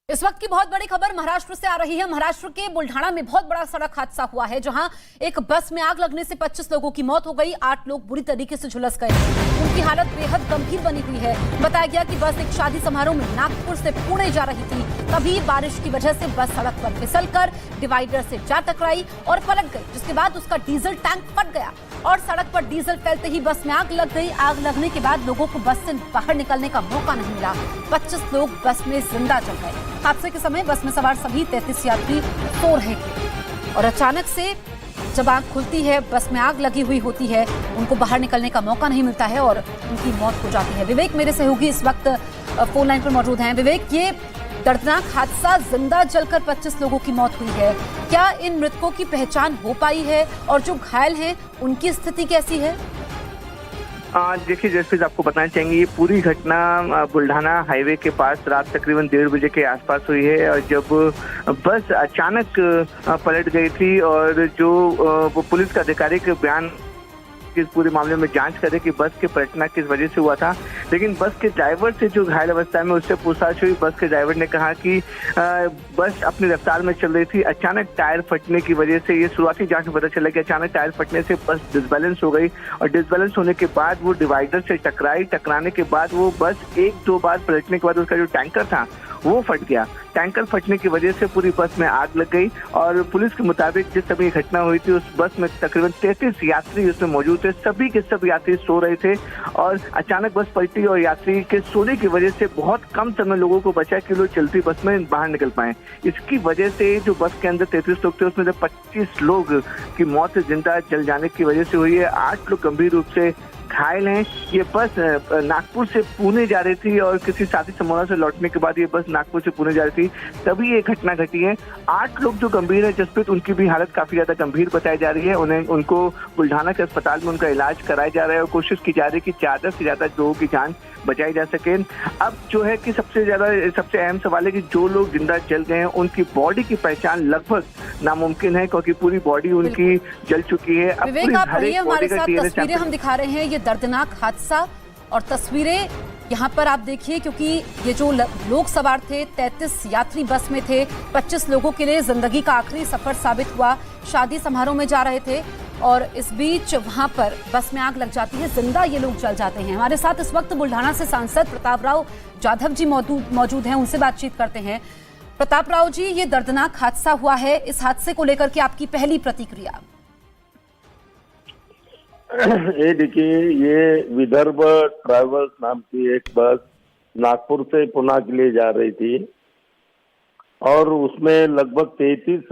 इस वक्त की बहुत बड़ी खबर महाराष्ट्र से आ रही है। महाराष्ट्र के बुल्ढाना में बहुत बड़ा सड़क हादसा हुआ है, जहां एक बस में आग लगने से 25 लोगों की मौत हो गई। 8 लोग बुरी तरीके से झुलस गए। उनकी हालत बेहद गंभीर बनी हुई है। बताया गया कि बस एक शादी समारोह में नागपुर से पुणे जा रही थी। तभी बारिश की वजह से बस सड़क पर फिसलकर डिवाइडर से जा टकराई और पलट गई, जिसके बाद उसका डीजल टैंक फट गया और सड़क पर डीजल फैलते ही बस में आग लग गई। आग लगने के बाद लोगों को बस से बाहर निकलने का मौका नहीं मिला। 25 लोग बस में जिंदा जल गए। हादसे के समय बस में सवार सभी 33 यात्री सो रहे थे और अचानक से जब आग खुलती है, बस में आग लगी हुई होती है, उनको बाहर निकलने का मौका नहीं मिलता है और उनकी मौत हो जाती है। विवेक मेरे सहयोगी इस वक्त फोन लाइन पर मौजूद हैं। विवेक, ये दर्दनाक हादसा, जिंदा जलकर 25 लोगों की मौत हुई है। क्या इन मृतकों की पहचान हो पाई है और जो घायल हैं उनकी स्थिति कैसी है? देखिए, जैसे आपको बताना चाहेंगे, ये पूरी घटना बुल्ढाना हाईवे के पास रात तकरीबन 1:30 बजे के आसपास हुई है। और जब बस अचानक पलट गई थी और जो वो पुलिस का आधिकारिक बयान इस पूरे मामले में जांच करे कि बस के पलटना किस वजह से हुआ था, लेकिन बस के ड्राइवर से जो घायल अवस्था में उससे पूछताछ हुई। बस के ड्राइवर ने कहा कि बस अपनी रफ्तार में चल रही थी, अचानक टायर फटने की वजह से, ये शुरुआती जांच में पता चला कि अचानक टायर फटने से बस डिसबैलेंस हो गई और डिसबैलेंस होने के बाद वो डिवाइडर से टकराई। टकराने के बाद वो बस 1-2 बार पलटने के बाद उसका जो टैंकर था वो फट गया। टैंकर फटने की वजह से पूरी बस में आग लग गई और पुलिस के मुताबिक जिस समय घटना हुई थी, उस बस में तकरीबन 33 यात्री उसमें मौजूद थे। सभी के सब यात्री सो रहे थे और अचानक बस पलटी और यात्री के सोने की वजह से बहुत कम समय लोगों को बचा कि लोग चलती बस में बाहर निकल पाए। इसकी वजह से जो बस के अंदर 33 लोग थे, उसमें से 25 लोग की मौत जिंदा जल जाने की वजह से हुई है। 8 लोग गंभीर रूप से घायल हैं। ये बस नागपुर से पुणे जा रही थी और किसी शादी समारोह से लौटने के बाद ये बस नागपुर से पुणे जा रही थी, तभी ये घटना घटी है। 8 लोग जो गंभीर है जसप्रीत, उनकी भी हालत काफी ज्यादा गंभीर बताई जा रही है। उनको बुल्ढाना के अस्पताल में उनका इलाज कराया जा रहा है और कोशिश की जा रही है कि ज्यादा से ज्यादा लोगों की जान बचाई जा सके। अब जो है कि सबसे अहम सवाल है कि जो लोग जिंदा जल गए हैं उनकी बॉडी की पहचान लगभग नामुमकिन है, क्योंकि पूरी बॉडी उनकी जल चुकी है। विवेक, आप रहिए हमारे साथ, तस्वीरें हम दिखा रहे हैं। ये दर्दनाक हादसा और तस्वीरें यहाँ पर आप देखिए, क्योंकि ये जो लोग सवार थे, 33 यात्री बस में थे। 25 लोगों के लिए जिंदगी का आखिरी सफर साबित हुआ। शादी समारोह में जा रहे थे और इस बीच वहां पर बस में आग लग जाती है, जिंदा ये लोग जल जाते हैं। हमारे साथ इस वक्त बुल्ढाना से सांसद प्रताप राव जाधव जी मौजूद हैं, उनसे बातचीत करते हैं। प्रताप राव जी, ये दर्दनाक हादसा हुआ है, इस हादसे को लेकर के आपकी पहली प्रतिक्रिया? ये देखिए, ये विदर्भ ट्रैवल्स नाम की एक बस नागपुर से पुणे के लिए जा रही थी और उसमें लगभग 33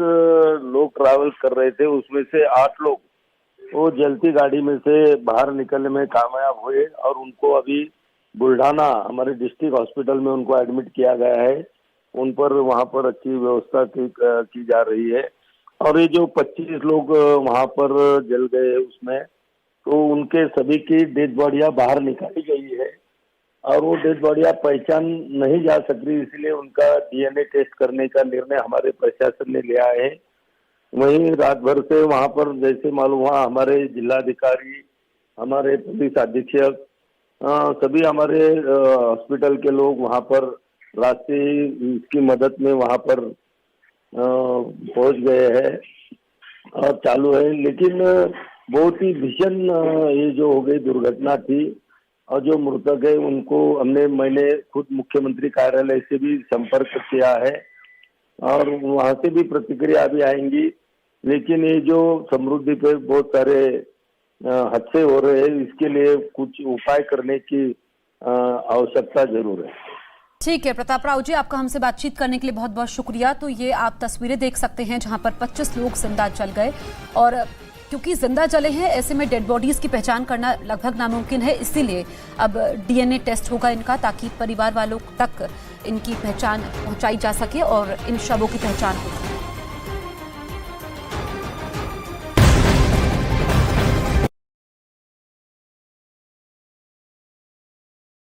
लोग ट्रैवल कर रहे थे। उसमें से 8 लोग वो जलती गाड़ी में से बाहर निकलने में कामयाब हुए और उनको अभी बुल्ढाना हमारे डिस्ट्रिक्ट हॉस्पिटल में उनको एडमिट किया गया है। उन पर वहाँ पर अच्छी व्यवस्था की जा रही है। और ये जो 25 लोग वहाँ पर जल गए, उसमें तो उनके सभी की डेड बॉडियां बाहर निकाली गई है और वो डेड बॉडियां पहचान नहीं जा सक रही, इसलिए उनका DNA टेस्ट करने का निर्णय हमारे प्रशासन ने लिया है। वहीं रात भर से वहां पर जैसे मालूम हुआ, हमारे जिलाधिकारी, हमारे पुलिस अधीक्षक, सभी हमारे हॉस्पिटल के लोग वहां पर रास्ते इसकी मदद में वहां पर पहुंच गए हैं और चालू है। लेकिन बहुत ही भीषण ये जो हो गई दुर्घटना थी और जो मृतक है उनको मैंने खुद मुख्यमंत्री कार्यालय से भी संपर्क किया है और वहां से भी प्रतिक्रिया भी आएंगी। लेकिन ये जो समृद्धि पे बहुत सारे हादसे हो रहे हैं, इसके लिए कुछ उपाय करने की आवश्यकता जरूर है। ठीक है प्रताप राव जी, आपका हमसे बातचीत करने के लिए बहुत बहुत शुक्रिया। तो ये आप तस्वीरें देख सकते हैं जहां पर 25 लोग जिंदा जल गए और क्योंकि जिंदा जले हैं, ऐसे में डेड बॉडीज की पहचान करना लगभग नामुमकिन है। इसीलिए अब DNA टेस्ट होगा इनका, ताकि परिवार वालों तक इनकी पहचान पहुंचाई जा सके और इन शवों की पहचान हो।